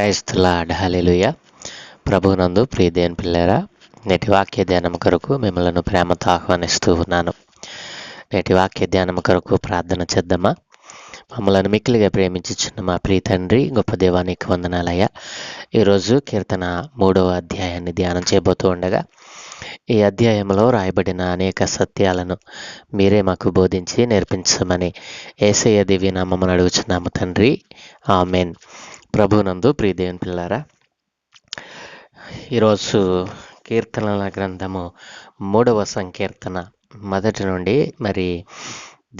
క్రైస్త lord. హల్లెలూయా. ప్రభువునందు ప్రియ దేవుని పిల్లారా, నేటి వాక్య ధ్యానం కొరకు మిమ్మల్ని ప్రేమతో ఆహ్వానిస్తూ ఉన్నాను. నేటి వాక్య ధ్యానం కొరకు ప్రార్థన చేద్దామా? మమ్మల్ని మిక్కిలిగా ప్రేమించుచున్న మా ప్రియ తండ్రి, గొప్ప దేవానికి వందనాలయ్యా. ఈరోజు కీర్తన 3వ అధ్యాయాన్ని ధ్యానం చేయబోతూ ఉండగా, ఈ అధ్యాయంలో రాయబడిన అనేక సత్యాలను మీరే మాకు బోధించి నేర్పించమని యేసయ్య దివ్య నామమున అడుగుచున్నాము తండ్రి. ఆమేన్. ప్రభువునందు ప్రియ దేవుని పిల్లారా, ఈరోజు కీర్తనల గ్రంథము 3వ సంకీర్తన మొదటి నుండి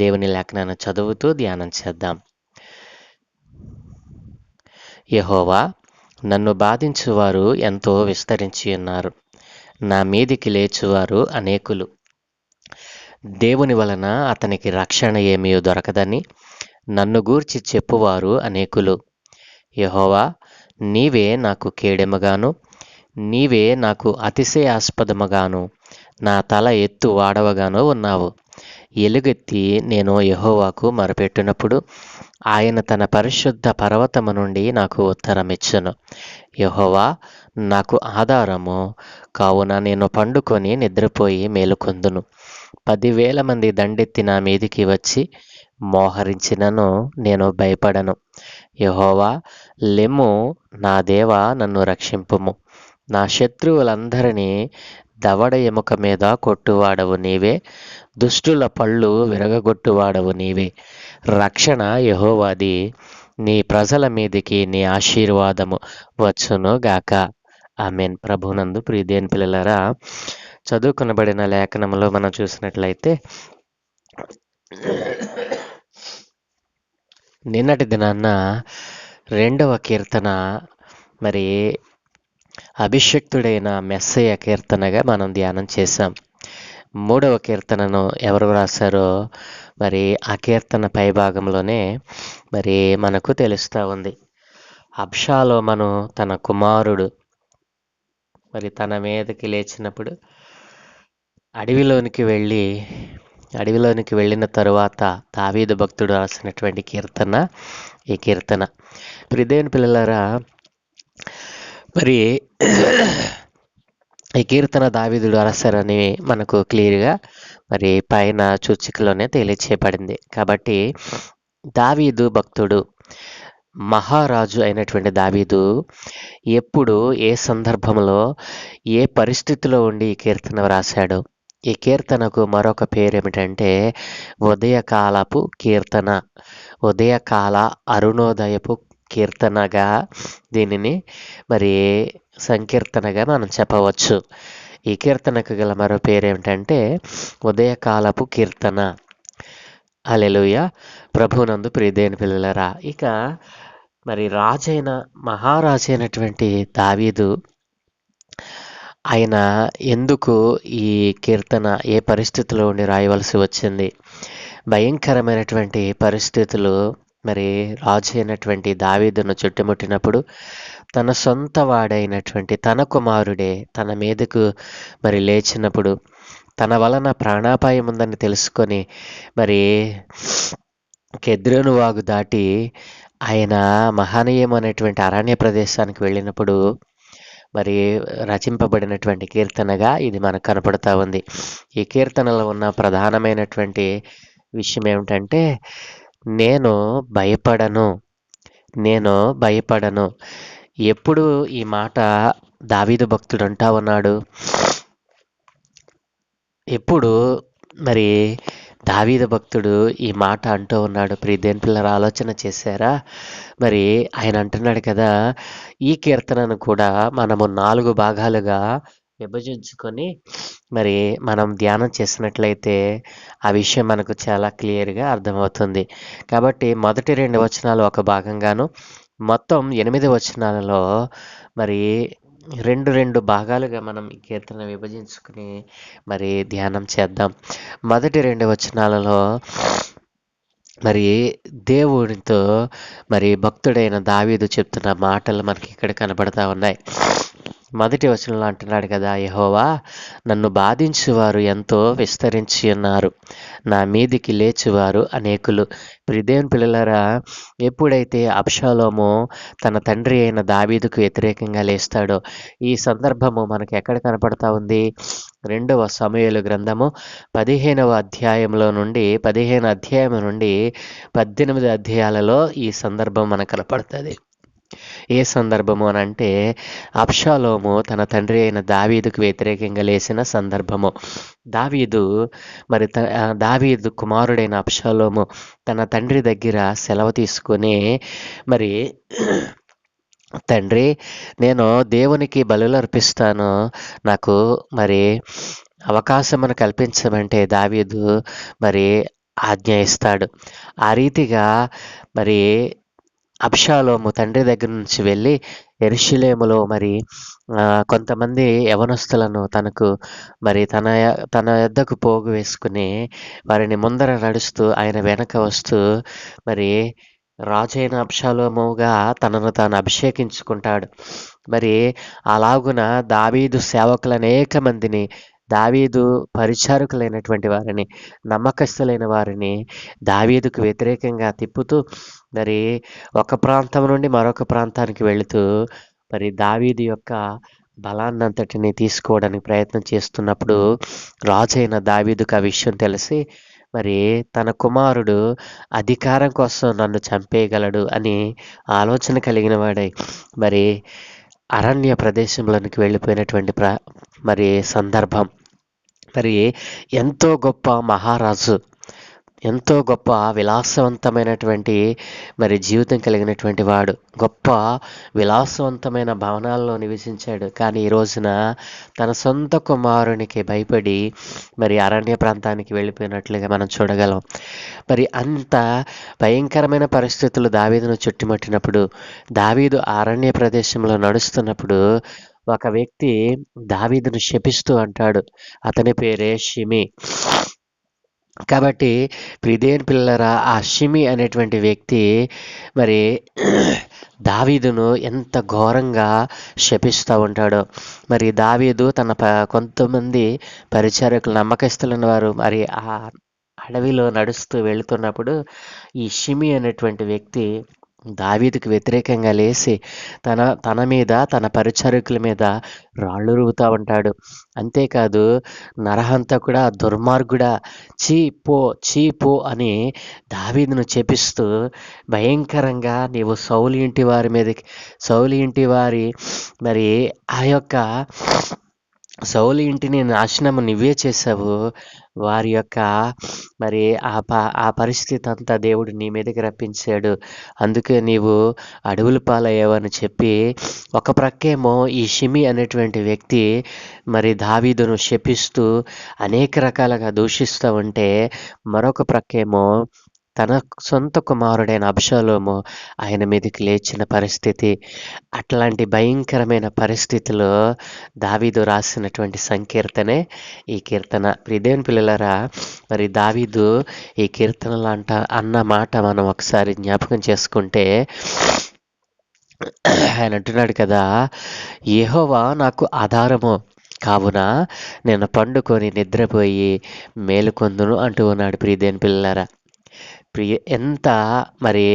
దేవుని లేఖనాన్ని చదువుతూ ధ్యానం చేద్దాం. యెహోవా, నన్ను బాధించువారు ఎంతో విస్తరించి ఉన్నారు, నా మీదికి లేచువారు అనేకులు. దేవుని వలన అతనికి రక్షణ ఏమీ దొరకదని నన్ను గూర్చి చెప్పువారు అనేకులు. యెహోవా, నీవే నాకు కేడెముగాను, నీవే నాకు అతిశయాస్పదముగాను, నా తల ఎత్తు వాడవగాను ఉన్నావు. ఎలుగెత్తి నేను యెహోవాకు మొరపెట్టినప్పుడు ఆయన తన పరిశుద్ధ పర్వతము నుండి నాకు ఉత్తరమిచ్చును. యెహోవా నాకు ఆధారము, కావున నేను పండుకొని నిద్రపోయి మేలుకొందును. 10,000 మంది దండెత్తి నా మీదికి వచ్చి మోహరించినను నేను భయపడను. యెహోవా, లెమ్ము, నా దేవా, నన్ను రక్షింపుము. నా శత్రువులందరినీ దవడ ఎముక మీద కొట్టువాడవు నీవే, దుష్టుల పళ్ళు విరగగొట్టువాడవు నీవే. రక్షణ యెహోవాది, నీ ప్రజల మీదికి నీ ఆశీర్వాదము వచ్చును గాక. ఆమేన్. ప్రభునందు ప్రియ దేవుని పిల్లలారా, చదువుకునబడిన లేఖనంలో మనం చూసినట్లయితే, నిన్నటి దినాన్న 2వ కీర్తన అభిషక్తుడైన మెస్సయ్య కీర్తనగా మనం ధ్యానం చేశాం. 3వ కీర్తనను ఎవరు రాశారో ఆ కీర్తన పై భాగంలోనే మనకు తెలుస్తూ ఉంది. అబ్షాలోమను తన కుమారుడు తన మీదకి లేచినప్పుడు అడవిలోనికి వెళ్ళిన తరువాత దావీదు భక్తుడు రాసినటువంటి కీర్తన ఈ కీర్తన. ప్రియదేవుని పిల్లలారా, ఈ కీర్తన దావీదుడు రాశారని మనకు క్లియర్గా పైన సూచికలోనే తెలియచేయబడింది. కాబట్టి దావీదు భక్తుడు, మహారాజు అయినటువంటి దావీదు ఎప్పుడు, ఏ సందర్భంలో, ఏ పరిస్థితిలో ఉండి ఈ కీర్తన రాశాడు? ఈ కీర్తనకు మరొక పేరు ఏమిటంటే ఉదయకాలపు కీర్తన, ఉదయకాల అరుణోదయపు కీర్తనగా దీనిని సంకీర్తనగా మనం చెప్పవచ్చు. ఈ కీర్తనకు గల మరో పేరు ఏమిటంటే ఉదయకాలపు కీర్తన. హల్లెలూయా. ప్రభువునందు ప్రియ దేవుని పిల్లలారా, ఇక మహారాజైనటువంటి దావీదు, ఆయన ఎందుకు ఈ కీర్తన, ఏ పరిస్థితిలో ఉండి రాయవలసి వచ్చింది? భయంకరమైనటువంటి పరిస్థితులు రాజు అయినటువంటి దావీదును చుట్టుముట్టినప్పుడు తన సొంత వాడైనటువంటి తన కుమారుడే తన మీదకు లేచినప్పుడు, తన వలన ప్రాణాపాయం ఉందని తెలుసుకొని కెద్రోను వాగు దాటి ఆయన మహనీయం అనేటువంటి అరణ్య ప్రదేశానికి వెళ్ళినప్పుడు రచింపబడినటువంటి కీర్తనగా ఇది మనకు కనపడతా ఉంది. ఈ కీర్తనలో ఉన్న ప్రధానమైనటువంటి విషయం ఏమిటంటే, నేను భయపడను. ఎప్పుడు ఈ మాట దావీదు భక్తుడు అంటా ఉన్నాడు? ఎప్పుడు దావీదు భక్తుడు ఈ మాట అంటూ ఉన్నాడు? ప్రియదేవుని పిల్లలు ఆలోచన చేశారా? ఆయన అంటున్నాడు కదా, ఈ కీర్తనను కూడా మనము 4 భాగాలుగా విభజించుకొని మనం ధ్యానం చేసినట్లయితే ఆ విషయం మనకు చాలా క్లియర్గా అర్థమవుతుంది. కాబట్టి మొదటి 2 వచనాలు ఒక భాగంగాను, మొత్తం 8 వచనాలలో రెండు భాగాలుగా మనం ఈ కీర్తన విభజించుకుని ధ్యానం చేద్దాం. మొదటి 2 వచనాలలో దేవునితో భక్తుడైన దావీదు చెప్తున్న మాటలు మనకి ఇక్కడ కనబడతా ఉన్నాయి. మొదటి వచనంలో అంటున్నాడు కదా, యెహోవా నన్ను బాధించువారు ఎంతో విస్తరించి ఉన్నారు, నా మీదికి లేచువారు అనేకులు. దేవుని పిల్లలారా, ఎప్పుడైతే అబ్షాలోము తన తండ్రి అయిన దావీదుకు వ్యతిరేకంగా లేస్తాడో, ఈ సందర్భము మనకు ఎక్కడ కనపడతా ఉంది? 2వ సమూయేలు గ్రంథము 15వ అధ్యాయంలో నుండి 15 అధ్యాయం నుండి 18 అధ్యాయాలలో ఈ సందర్భం మనకు కనపడుతుంది. ఏ సందర్భము అని అంటే, అబ్షాలోము తన తండ్రి అయిన దావీదుకు వ్యతిరేకంగా లేచిన సందర్భము. దావీదు దావీదు కుమారుడైన అబ్షాలోము తన తండ్రి దగ్గర సెలవు తీసుకొని, మరి తండ్రి, నేను దేవునికి బలులు అర్పిస్తాను, నాకు మరి అవకాశమును కల్పించమంటే దావీదు మరి ఆజ్ఞ ఇస్తాడు. ఆ రీతిగా మరి అబ్షాలోము తండ్రి దగ్గర నుంచి వెళ్ళి యెరూషలేములో మరి కొంతమంది యవనస్తులను తనకు మరి తన యొద్దకు పోగు వేసుకుని వారిని ముందర నడుస్తూ ఆయన వెనక వస్తూ మరి రాజైన అబ్షాలోముగా తనను తాను అభిషేకించుకుంటాడు. మరి అలాగున దావీదు సేవకులు అనేక మందిని, దావీదు పరిచారకులైనటువంటి వారిని, నమ్మకస్తులైన వారిని దావీదుకు వ్యతిరేకంగా తిప్పుతూ మరి ఒక ప్రాంతం నుండి మరొక ప్రాంతానికి వెళుతూ మరి దావీదు యొక్క బలాన్నంతటిని తీసుకోవడానికి ప్రయత్నం చేస్తున్నప్పుడు రాజైన దావీదుకు ఆ విషయం తెలిసి మరి తన కుమారుడు అధికారం కోసం నన్ను చంపేయగలడు అని ఆలోచన కలిగిన వాడై మరి అరణ్య ప్రదేశంలోనికి వెళ్ళిపోయినటువంటి మరి సందర్భం. మరి ఎంతో గొప్ప మహారాజు, ఎంతో గొప్ప విలాసవంతమైనటువంటి మరి జీవితం కలిగినటువంటి వాడు, గొప్ప విలాసవంతమైన భవనాల్లో నివసించాడు. కానీ ఈ రోజున తన సొంత కుమారునికి భయపడి మరి అరణ్య ప్రాంతానికి వెళ్ళిపోయినట్లుగా మనం చూడగలం. మరి అంత భయంకరమైన పరిస్థితులు దావీదును చుట్టుముట్టినప్పుడు, దావీదు అరణ్య ప్రదేశంలో నడుస్తున్నప్పుడు ఒక వ్యక్తి దావీదును శపిస్తూ అంటాడు. అతని పేరే షిమి. కాబట్టి ప్రియదేవుని పిల్లలారా, ఆ షిమి అనేటువంటి వ్యక్తి మరి దావీదును ఎంత ఘోరంగా శపిస్తూ ఉంటాడో. మరి దావీదు తన కొంతమంది పరిచారకులు, నమ్మకస్తులైన వారు మరి ఆ అడవిలో నడుస్తూ వెళుతున్నప్పుడు ఈ షిమి అనేటువంటి వ్యక్తి దావీదుకు వ్యతిరేకంగా లేచి తన మీద, తన పరిచారకుల మీద రాళ్ళు రువ్వుతూ ఉంటాడు. అంతేకాదు, నరహంతకుడా, దుర్మార్గుడా, చీ పో అని దావీదును శపిస్తూ భయంకరంగా, నీవు సౌలు ఇంటి వారి మరి ఆ యొక్క సౌలు ఇంటిని నాశనము నువ్వే చేశావు, వారి యొక్క మరి ఆ పరిస్థితి అంతా దేవుడు నీ మీదకి రప్పించాడు, అందుకే నీవు అడవుల పాలయ్యావని చెప్పి ఒక ప్రక్కేమో ఈ షిమి అనేటువంటి వ్యక్తి మరి దావీదును శపిస్తూ అనేక రకాలుగా దూషిస్తూ ఉంటే, మరొక ప్రక్కేమో తన సొంత కుమారుడైన అబ్షాలోము ఆయన మీదకి లేచిన పరిస్థితి. అట్లాంటి భయంకరమైన పరిస్థితిలో దావీదు రాసినటువంటి సంకీర్తనే ఈ కీర్తన. ప్రియదేవుని పిల్లలారా, మరి దావీదు ఈ కీర్తనలు అన్న మాట మనం ఒకసారి జ్ఞాపకం చేసుకుంటే, ఆయన అంటున్నాడు కదా, యెహోవా నాకు ఆధారము, కావున నేను పండుకొని నిద్రపోయి మేలుకొందును అంటూ ఉన్నాడు. ప్రియదేవుని పిల్లలారా, ఎంత మరి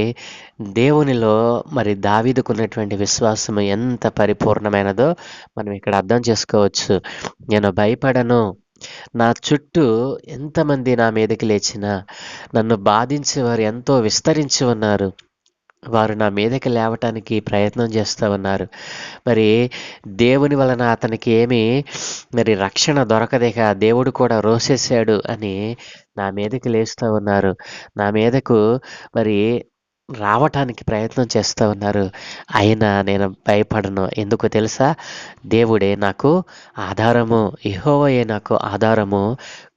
దేవునిలో మరి దావీదుకున్నటువంటి విశ్వాసము ఎంత పరిపూర్ణమైనదో మనం ఇక్కడ అర్థం చేసుకోవచ్చు. నేను భయపడను, నా చుట్టూ ఎంతమంది నా మీదకి లేచినా, నన్ను బాధించేవారు ఎంతో విస్తరించి ఉన్నారు, వారు నా మీదకి లేవటానికి ప్రయత్నం చేస్తూ ఉన్నారు. మరి దేవుని వలన అతనికి ఏమి మరి రక్షణ దొరకదేక దేవుడు కూడా రోసేశాడు అని నా మీదకి లేస్తూ ఉన్నారు, నా మీదకు మరి రావటానికి ప్రయత్నం చేస్తూ ఉన్నారు. అయినా నేను భయపడను. ఎందుకు తెలుసా? దేవుడే నాకు ఆధారము, యెహోవాయే నాకు ఆధారము,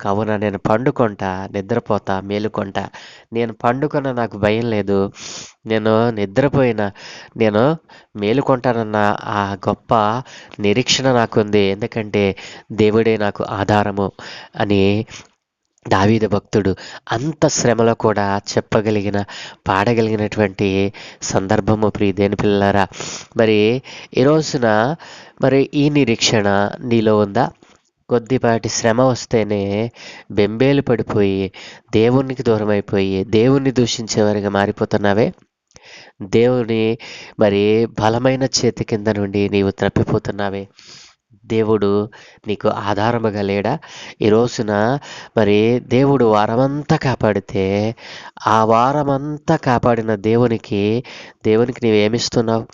కావున నేను పండుకుంటా, నిద్రపోతా, మేలుకుంటా. నేను పండుకున్న నాకు భయం లేదు, నేను నిద్రపోయినా నేను మేలుకుంటానన్న ఆ గొప్ప నిరీక్షణ నాకుంది. ఎందుకంటే దేవుడే నాకు ఆధారము అని దావీదు భక్తుడు అంత శ్రమలో కూడా చెప్పగలిగిన పాడగలిగినటువంటి సందర్భము ప్రియదేని పిల్లలారా. మరి ఈ రోజున మరి ఈ నిరీక్షణ నీలో ఉందా? కొద్దిపాటి శ్రమ వస్తేనే బెంబేలు పడిపోయి దేవునికి దూరం అయిపోయి దేవుణ్ణి దూషించేవారిగా మారిపోతున్నావే. దేవుని మరి బలమైన చేతి కింద నుండి నీవు తప్పిపోతున్నావే. దేవుడు నీకు ఆధారముగా లేడా? ఈ రోజున మరి దేవుడు వారమంతా కాపాడితే ఆ వారమంతా కాపాడిన దేవునికి నీవేమిస్తున్నావు?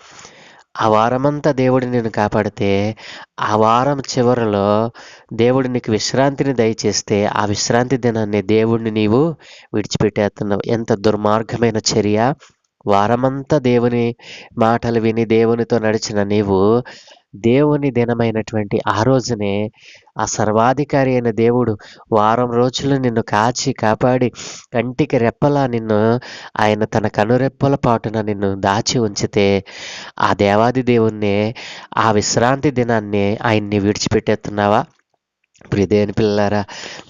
ఆ వారమంతా దేవుడు నిన్ను కాపాడితే ఆ వారం చివరిలో దేవుడు నీకు విశ్రాంతిని దయచేస్తే ఆ విశ్రాంతి దినాన్ని దేవుడిని నీవు విడిచిపెట్టేస్తున్నావు. ఎంత దుర్మార్గమైన చర్య! వారమంతా దేవుని మాటలు విని దేవునితో నడిచిన నీవు దేవుని దినమైనటువంటి ఆ రోజునే ఆ సర్వాధికారి అయిన దేవుడు వారం రోజులు నిన్ను కాచి కాపాడి కంటికి రెప్పలా ఆయన తన కనురెప్పల పాటున నిన్ను దాచి ఉంచితే ఆ దేవాది దేవుణ్ణే ఆ విశ్రాంతి దినాన్ని ఆయన్ని విడిచిపెట్టేస్తున్నావా? ప్రియదేని పిల్లలారా,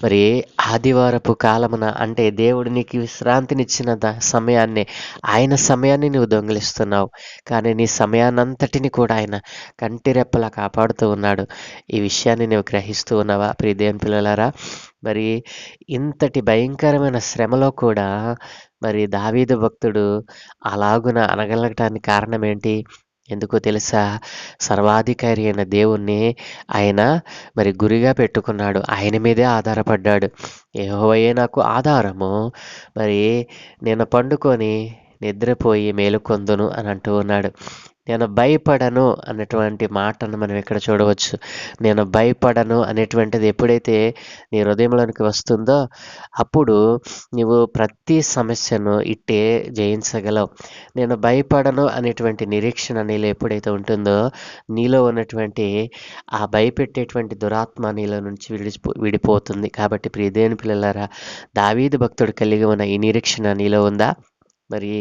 మరి ఆదివారపు కాలమున అంటే దేవుడు నీకు విశ్రాంతినిచ్చిన ఆయన సమయాన్ని నువ్వు దొంగిలిస్తున్నావు. కానీ నీ సమయాన్నంతటిని కూడా ఆయన కంటిరెప్పలా కాపాడుతూ ఉన్నాడు. ఈ విషయాన్ని నువ్వు గ్రహిస్తూ ఉన్నావా ప్రియదేని పిల్లలారా? మరి ఇంతటి భయంకరమైన శ్రమలో కూడా మరి దావీదు భక్తుడు అలాగున అనగలగటానికి కారణం ఏంటి? ఎందుకో తెలుసా? సర్వాధికారి అయిన దేవుణ్ణి ఆయన మరి గురిగా పెట్టుకున్నాడు. ఆయన మీదే ఆధారపడ్డాడు. యెహోవాయే నాకు ఆధారము, మరి నేను పండుకొని నిద్రపోయి మేలుకొందును అని అంటూ ఉన్నాడు. నేను భయపడను అన్నటువంటి మాటను మనం ఇక్కడ చూడవచ్చు. నేను భయపడను అనేటువంటిది ఎప్పుడైతే నీ హృదయంలోనికి వస్తుందో అప్పుడు నువ్వు ప్రతి సమస్యను ఇట్టే జయించగలవు. నేను భయపడను అనేటువంటి నిరీక్షణ నీలో ఎప్పుడైతే ఉంటుందో నీలో ఉన్నటువంటి ఆ భయపెట్టేటువంటి దురాత్మ నీలో నుంచి విడిపోతుంది. కాబట్టి ప్రియదేని పిల్లలారా, దావీదు భక్తుడు కలిగి ఉన్న ఈ నిరీక్షణ నీలో ఉందా? మరి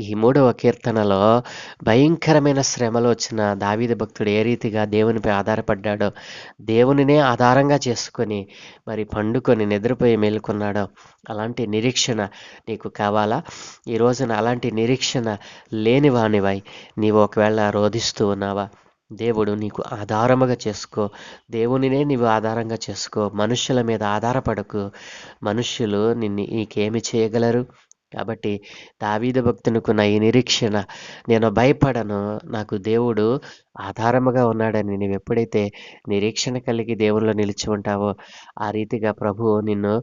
ఈ 3వ కీర్తనలో భయంకరమైన శ్రమలు వచ్చిన దావీదు భక్తుడు ఏ రీతిగా దేవునిపై ఆధారపడ్డాడో, దేవునినే ఆధారంగా చేసుకొని మరి పండుకొని నిద్రపోయి మేలుకున్నాడో అలాంటి నిరీక్షణ నీకు కావాలా? ఈ రోజున అలాంటి నిరీక్షణ లేని వానివై నీవు ఒకవేళ రోధిస్తూ ఉన్నావా? దేవుడు నీకు ఆధారముగా చేసుకో. దేవునినే నీవు ఆధారంగా చేసుకో. మనుష్యుల మీద ఆధారపడకు. మనుష్యులు నీకేమి చేయగలరు? కాబట్టి దావీదు భక్తునికున్న ఈ నిరీక్షణ, నేను భయపడను, నాకు దేవుడు ఆధారముగా ఉన్నాడని నీవు ఎప్పుడైతే నిరీక్షణ కలిగి దేవునిలో నిలిచి ఉంటావో ఆ రీతిగా ప్రభువు నిన్ను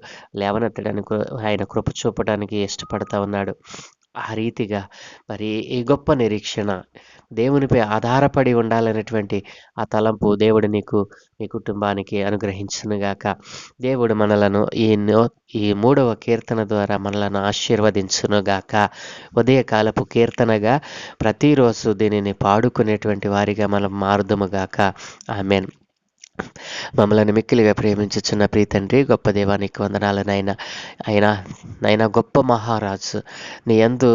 లేవనెత్తడానికి ఆయన కృప చూపడానికి ఇష్టపడతా ఉన్నాడు. ఆ రీతిగా మరి ఈ గొప్ప నిరీక్షణ దేవునిపై ఆధారపడి ఉండాలనేటువంటి ఆ తలంపు దేవుడు నీకు నీ కుటుంబానికి అనుగ్రహించునుగాక. దేవుడు మనలను ఈ 3వ కీర్తన ద్వారా మనలను ఆశీర్వదించునుగాక. ఉదయకాలపు కీర్తనగా ప్రతిరోజు దీనిని పాడుకునేటువంటి వారిగా మనం మారుదుముగాక. ఆమేన్. మమ్మల్ని మిక్కిలిగా ప్రేమించుచున్న ప్రీతండ్రి, గొప్ప దేవానికి వందనాలు నాయన. ఆయన గొప్ప మహారాజు, నీ యందు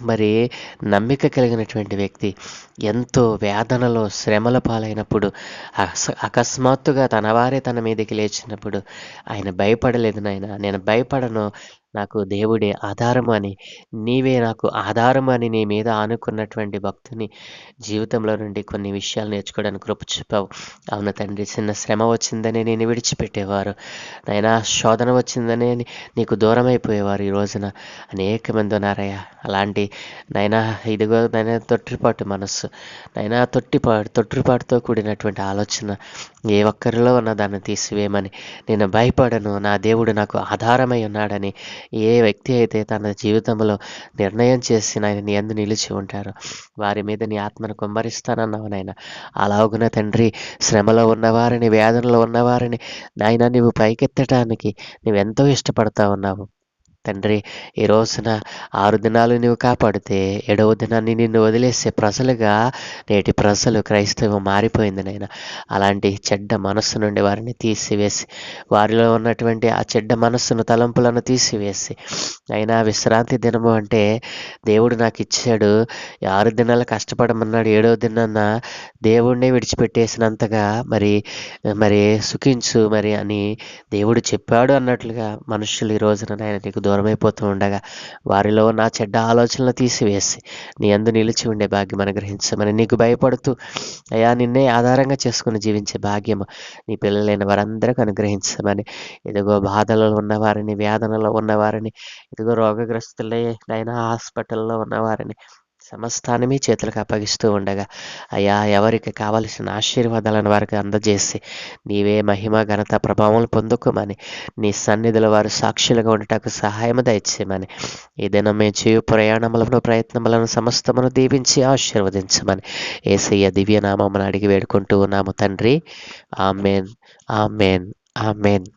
మరి నమ్మిక కలిగినటువంటి వ్యక్తి ఎంతో వేదనలో శ్రమల పాలైనప్పుడు అకస్మాత్తుగా తన వారే తన మీదకి లేచినప్పుడు ఆయన భయపడలేదు నాయన. నేను భయపడను, నాకు దేవుడే ఆధారము అని, నీవే నాకు ఆధారము అని నీ మీద ఆనుకున్నటువంటి భక్తుని జీవితంలో నుండి కొన్ని విషయాలు నేర్చుకోవడానికి కృప చూపావు. అవును తండ్రి, చిన్న శ్రమ వచ్చిందని నేను విడిచిపెట్టేవారు నాయనా, శోధన వచ్చిందని నీకు దూరం అయిపోయేవారు. ఈ రోజున అనేక మంది ఉన్నారయ్యా అలాంటి నైనా. ఇదిగో నైనా తొట్టిపాటు మనస్సు నైనా, తొట్టిపాటుతో కూడినటువంటి ఆలోచన ఏ ఒక్కరిలో ఉన్న దాన్ని తీసివేయమని, నేను భయపడను, నా దేవుడు నాకు ఆధారమై ఉన్నాడని ఏ వ్యక్తి అయితే తన జీవితంలో నిర్ణయం చేసి నాయన నీ యందు నిలిచి ఉంటారో వారి మీద నీ ఆత్మను కుమ్మరిస్తానన్నావు నాయన. అలాగున తండ్రి, శ్రమలో ఉన్నవారిని, వేదనలో ఉన్నవారిని నాయన నీవు పైకెత్తడానికి నువ్వెంతో ఇష్టపడతా ఉన్నావు. తండ్రి, ఈ రోజున 6 దినాలు నీవు కాపాడితే 7వ దినాన్ని నిన్ను వదిలేసే ప్రజలుగా నేటి ప్రజలు క్రైస్తవం మారిపోయింది నాయన. అలాంటి చెడ్డ మనస్సు నుండి వారిని తీసివేసి, వారిలో ఉన్నటువంటి ఆ చెడ్డ మనస్సును, తలంపులను తీసివేసి, అయినా విశ్రాంతి దినము అంటే దేవుడు నాకు ఇచ్చాడు, 6 దినాలు కష్టపడమన్నాడు, 7వ దినాన దేవుడినే విడిచిపెట్టేసినంతగా మరి మరి సుఖించు మరి అని దేవుడు చెప్పాడు అన్నట్లుగా మనుషులు ఈ రోజున నాయన నీకు దూరమైపోతూ ఉండగా, వారిలో నా చెడ్డ ఆలోచనలు తీసివేసి నీ యందు నిలిచి ఉండే భాగ్యం అనుగ్రహించమని, నీకు భయపడుతూ అయా నిన్నే ఆధారంగా చేసుకుని జీవించే భాగ్యము నీ పిల్లలైన వారందరికీ అనుగ్రహించమని, ఇదిగో బాధలలో ఉన్నవారిని, వేదనలో ఉన్నవారిని, ఇదిగో రోగగ్రస్తులై నైనా హాస్పిటల్లో ఉన్నవారిని సమస్తాన్ని మీ చేతులకు అప్పగిస్తూ ఉండగా, అయ్యా ఎవరికి కావలసిన ఆశీర్వాదాలను వారికి అందజేసి నీవే మహిమ, ఘనత, ప్రభావం పొందుకోమని, నీ సన్నిధిలో వారు సాక్షులుగా ఉండటానికి సహాయం దయచేయమని, ఈ దినం మేము చేయు ప్రయాణములను, ప్రయత్నములను సమస్తమును దీవించి ఆశీర్వదించమని యేసయ్య దివ్యనామమును అడిగి వేడుకుంటూ ఉన్నాము తండ్రి. Amen, amen, amen.